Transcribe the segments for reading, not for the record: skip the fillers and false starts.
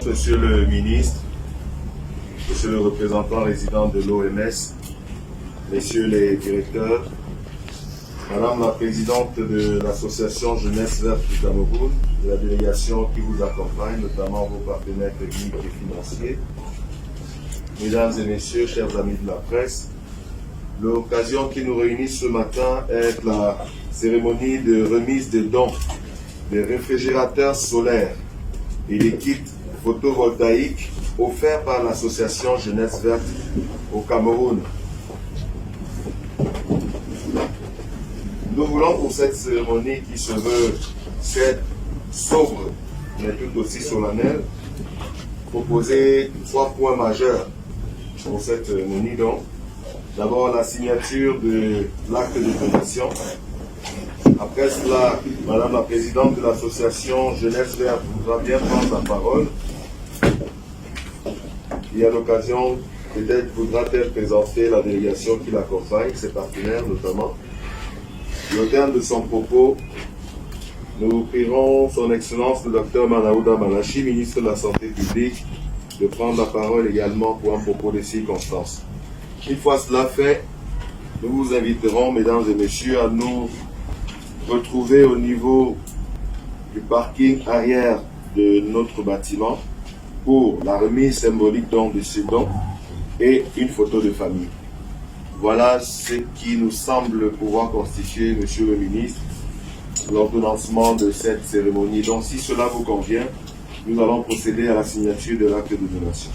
Monsieur le ministre, Monsieur le représentant résident de l'OMS, Messieurs les directeurs, Madame la présidente de l'association Jeunesse Verte du Cameroun, de la délégation qui vous accompagne, notamment vos partenaires techniques et financiers, Mesdames et Messieurs, chers amis de la presse, l'occasion qui nous réunit ce matin est la cérémonie de remise des dons des réfrigérateurs solaires et des kits photovoltaïques offerts par l'association Jeunesse Verte au Cameroun. Nous voulons pour cette cérémonie qui se veut certes sobre, mais tout aussi solennelle, proposer 3 points majeurs pour cette cérémonie. Donc, d'abord la signature de l'acte de donation. Après cela, Madame la présidente de l'association Jeunesse Verte voudra bien prendre la parole. Et à l'occasion, peut-être voudra-t-elle présenter la délégation qui l'accompagne, ses partenaires notamment. Et au terme de son propos, nous prierons son Excellence le Dr Manaouda Malachi, ministre de la Santé publique, de prendre la parole également pour un propos de circonstance. Une fois cela fait, nous vous inviterons, mesdames et messieurs, à nous retrouver au niveau du parking arrière de notre bâtiment pour la remise symbolique donc de ces dons et une photo de famille. Voilà ce qui nous semble pouvoir constituer, Monsieur le ministre, l'ordonnancement de cette cérémonie. Donc, si cela vous convient, nous allons procéder à la signature de l'acte de donation.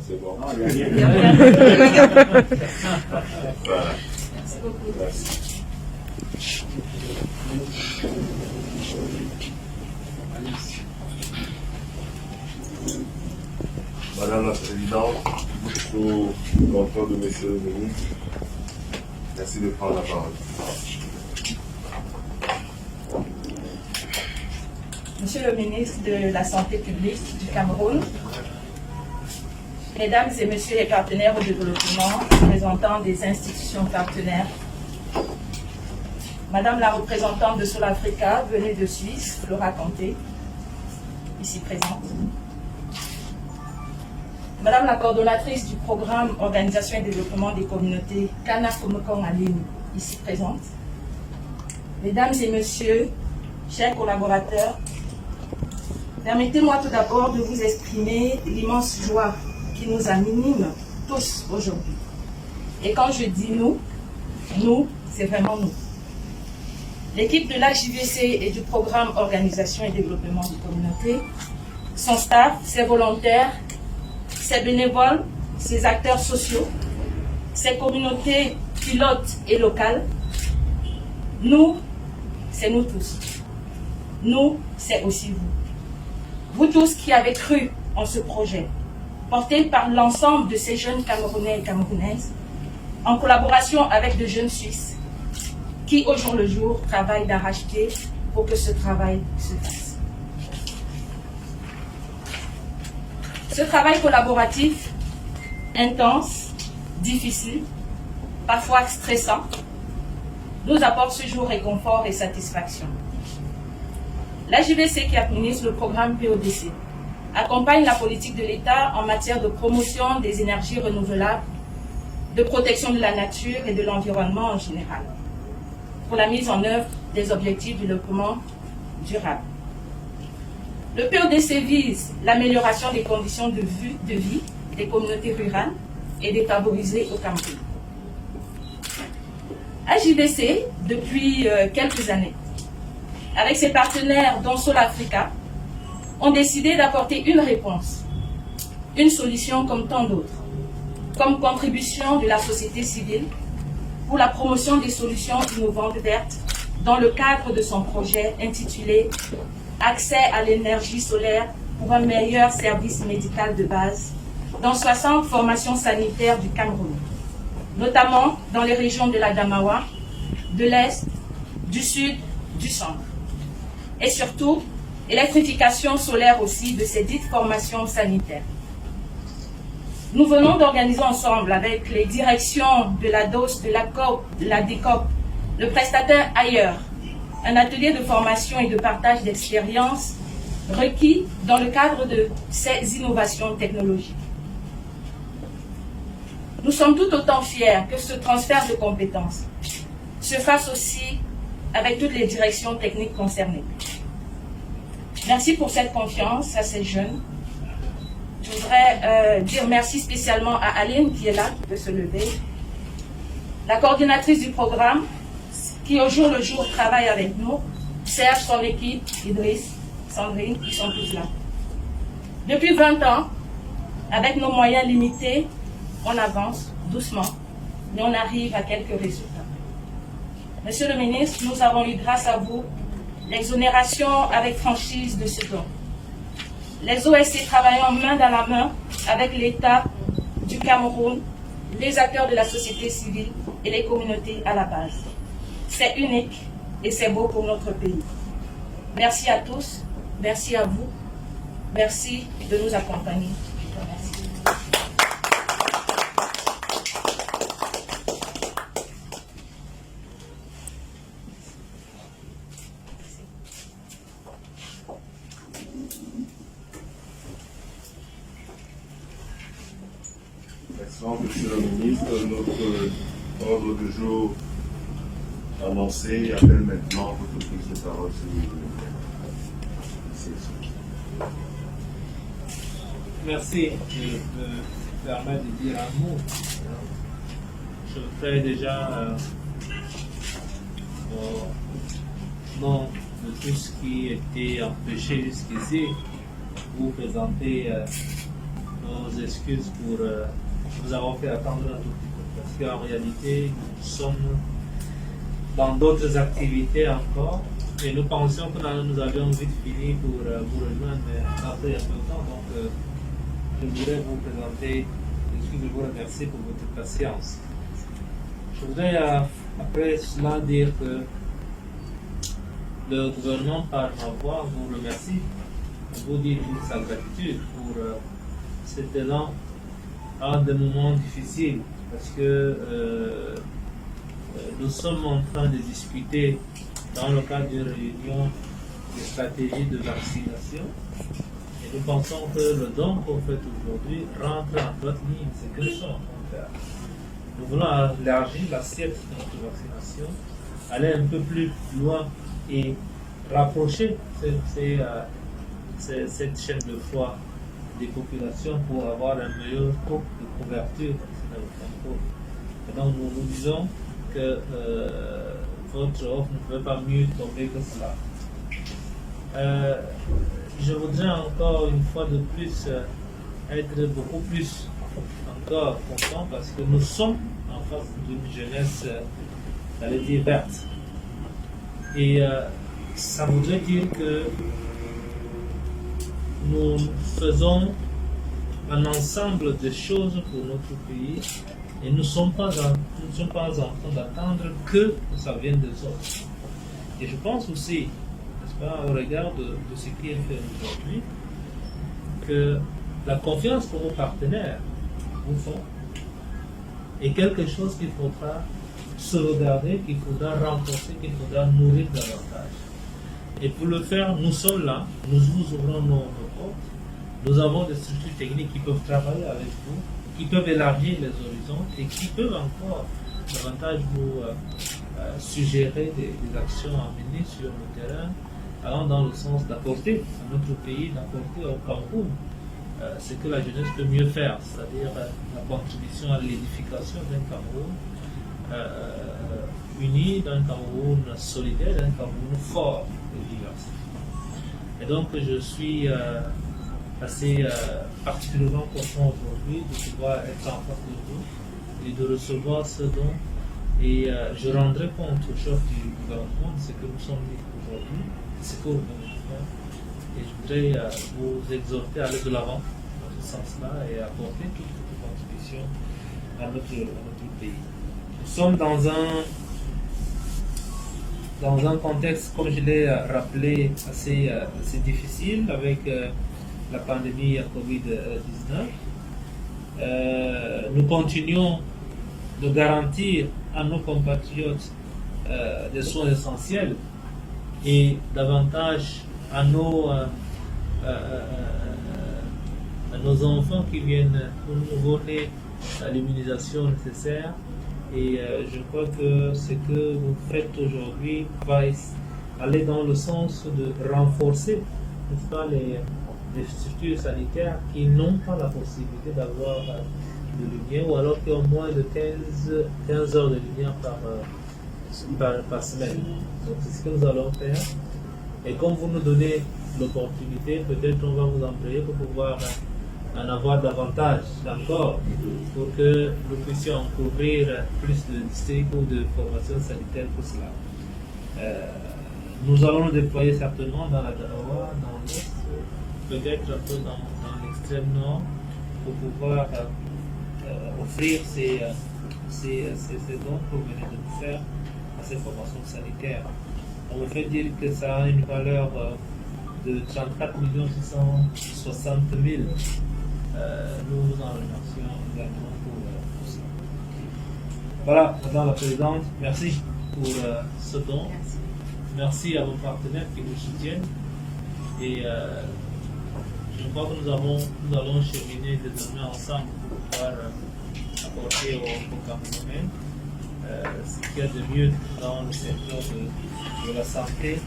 C'est bon. Voilà. Merci beaucoup. Merci. Madame la présidente, sous le contrôle de Monsieur le ministre, merci de prendre la parole. Monsieur le ministre de la Santé publique du Cameroun, Mesdames et Messieurs les partenaires au développement, représentants des institutions partenaires, Madame la représentante de Solafrica, venue de Suisse, Flora Kanté, ici présente, Madame la coordonnatrice du programme Organisation et Développement des communautés, Kana Komokong Aline, ici présente, Mesdames et Messieurs, chers collaborateurs, permettez-moi tout d'abord de vous exprimer l'immense joie qui nous anime tous aujourd'hui. Et quand je dis nous, c'est vraiment nous. L'équipe de l'HJVC et du programme Organisation et Développement des communautés, son staff, ses volontaires, ses bénévoles, ses acteurs sociaux, ses communautés pilotes et locales, nous, c'est nous tous. Nous, c'est aussi vous. Vous tous qui avez cru en ce projet, porté par l'ensemble de ces jeunes Camerounais et Camerounaises, en collaboration avec de jeunes Suisses, qui au jour le jour travaillent d'arrache-pied pour que ce travail se fasse. Ce travail collaboratif, intense, difficile, parfois stressant, nous apporte ce jour réconfort et satisfaction. La JVC qui administre le programme PODC accompagne la politique de l'État en matière de promotion des énergies renouvelables, de protection de la nature et de l'environnement en général, pour la mise en œuvre des objectifs du développement durable. Le PODC vise l'amélioration des conditions de vie des communautés rurales et défavorisées au Cameroun. AJVC, depuis quelques années, avec ses partenaires dont Sol Africa, ont décidé d'apporter une réponse, une solution comme tant d'autres, comme contribution de la société civile pour la promotion des solutions innovantes vertes dans le cadre de son projet intitulé « Accès à l'énergie solaire pour un meilleur service médical de base » dans 60 formations sanitaires du Cameroun, notamment dans les régions de la Damawa, de l'Est, du Sud, du Centre. Et surtout, électrification solaire aussi de ces dites formations sanitaires. Nous venons d'organiser ensemble avec les directions de la DOS, de la COP, de la DECOP, le prestataire ailleurs, un atelier de formation et de partage d'expériences requis dans le cadre de ces innovations technologiques. Nous sommes tout autant fiers que ce transfert de compétences se fasse aussi avec toutes les directions techniques concernées. Merci pour cette confiance à ces jeunes. Je voudrais dire merci spécialement à Aline qui est là, qui peut se lever, la coordinatrice du programme qui au jour le jour travaille avec nous, Serge, son équipe, Idriss, Sandrine, qui sont tous là. Depuis 20 ans, avec nos moyens limités, on avance doucement, mais on arrive à quelques résultats. Monsieur le ministre, nous avons eu grâce à vous l'exonération avec franchise de ce don. Les OSC travaillant main dans la main avec l'État du Cameroun, les acteurs de la société civile et les communautés à la base. C'est unique et c'est beau pour notre pays. Merci à tous, merci à vous, merci de nous accompagner. Je vous remercie. Monsieur le ministre, notre ordre du jour annoncé appelle maintenant votre prise de parole, s'il vous plaît. Merci. Je me permets de dire un mot. Je voudrais déjà, au nom de tout ce qui était empêché jusqu'ici, vous présenter nos excuses pour nous avoir fait attendre un tout petit peu. Parce qu'en réalité, nous sommes dans d'autres activités encore et nous pensions que nous avions vite fini pour vous rejoindre, mais après il y a peu de temps. Donc, je voudrais vous présenter, je vous remercie pour votre patience. Je voudrais après cela dire que le gouvernement, par ma voix, vous remercie, vous dire toute sa gratitude pour cet élan à des moments difficiles, parce que nous sommes en train de discuter dans le cadre d'une réunion de stratégie de vaccination. Et nous pensons que le don qu'on fait aujourd'hui rentre en notre ligne. C'est quelque chose qu'on fait. Nous voulons élargir l'assiette de notre vaccination, aller un peu plus loin et rapprocher cette chaîne de froid des populations pour avoir un meilleur taux de couverture. Et donc nous nous disons que votre offre ne pouvait pas mieux tomber que cela. Je voudrais encore une fois de plus être beaucoup plus encore content parce que nous sommes en face d'une jeunesse, j'allais dire, verte. Et ça voudrait dire que nous faisons un ensemble de choses pour notre pays et nous ne sommes pas en train d'attendre que ça vienne des autres. Et je pense aussi pas, au regard de ce qui est fait aujourd'hui, que la confiance que vos partenaires vous font est quelque chose qu'il faudra sauvegarder, qu'il faudra renforcer, qu'il faudra nourrir davantage. Et pour le faire, nous sommes là, nous vous ouvrons nos portes, nous avons des structures techniques qui peuvent travailler avec vous, qui peuvent élargir les horizons et qui peuvent encore davantage vous suggérer des actions à mener sur le terrain, allant dans le sens d'apporter à notre pays, d'apporter au Cameroun ce que la jeunesse peut mieux faire, c'est-à-dire la contribution à l'édification d'un Cameroun uni, d'un Cameroun solidaire, d'un Cameroun fort et divers. Et donc je suis assez particulièrement content aujourd'hui de pouvoir être en face de vous et de recevoir ce don. Et je rendrai compte au chef du gouvernement de ce que nous sommes dit aujourd'hui, de ce que vous venez de faire. Et je voudrais vous exhorter à aller de l'avant dans ce sens-là et apporter toute votre contribution à notre pays. Nous sommes dans un contexte, comme je l'ai rappelé, assez difficile avec la pandémie Covid-19. Nous continuons de garantir à nos compatriotes des soins essentiels et davantage à nos enfants qui viennent pour nouveau-nés l'immunisation nécessaire. Et je crois que ce que vous faites aujourd'hui va aller dans le sens de renforcer, n'est-ce pas, les structures sanitaires qui n'ont pas la possibilité d'avoir de lumière, ou alors qui ont moins de 15 heures de lumière par semaine. Donc c'est ce que nous allons faire. Et comme vous nous donnez l'opportunité, peut-être on va vous embrayer pour pouvoir en avoir davantage encore, pour que nous puissions couvrir plus de districts ou de formations sanitaires pour cela. Nous allons nous déployer certainement dans la Darawa, dans l'Est, peut-être un peu dans l'extrême nord, pour pouvoir offrir ces dons que vous venez de nous faire à ces formations sanitaires. On me fait dire que ça a une valeur de 34 660 000. Nous vous en remercions également pour ça. Voilà, Madame la Présidente, merci pour ce don. Merci à vos partenaires qui nous soutiennent. Et je crois que nous allons cheminer désormais ensemble pour pouvoir apporter au Camerounais ce qu'il y a de mieux dans le secteur de la santé,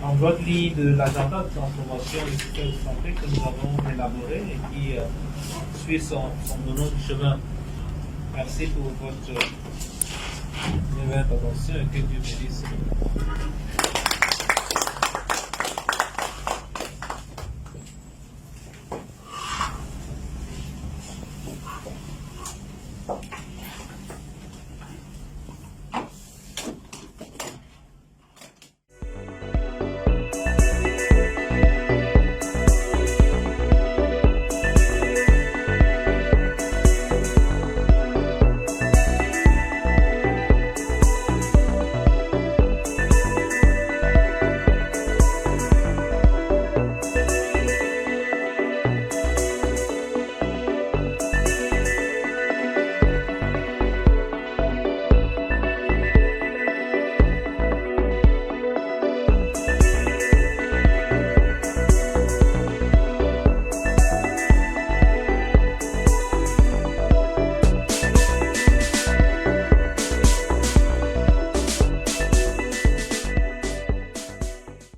en droite ligne de l'agenda de transformation du système de santé que nous avons élaboré et qui suit son nom du chemin. Merci pour votre attention et que Dieu bénisse.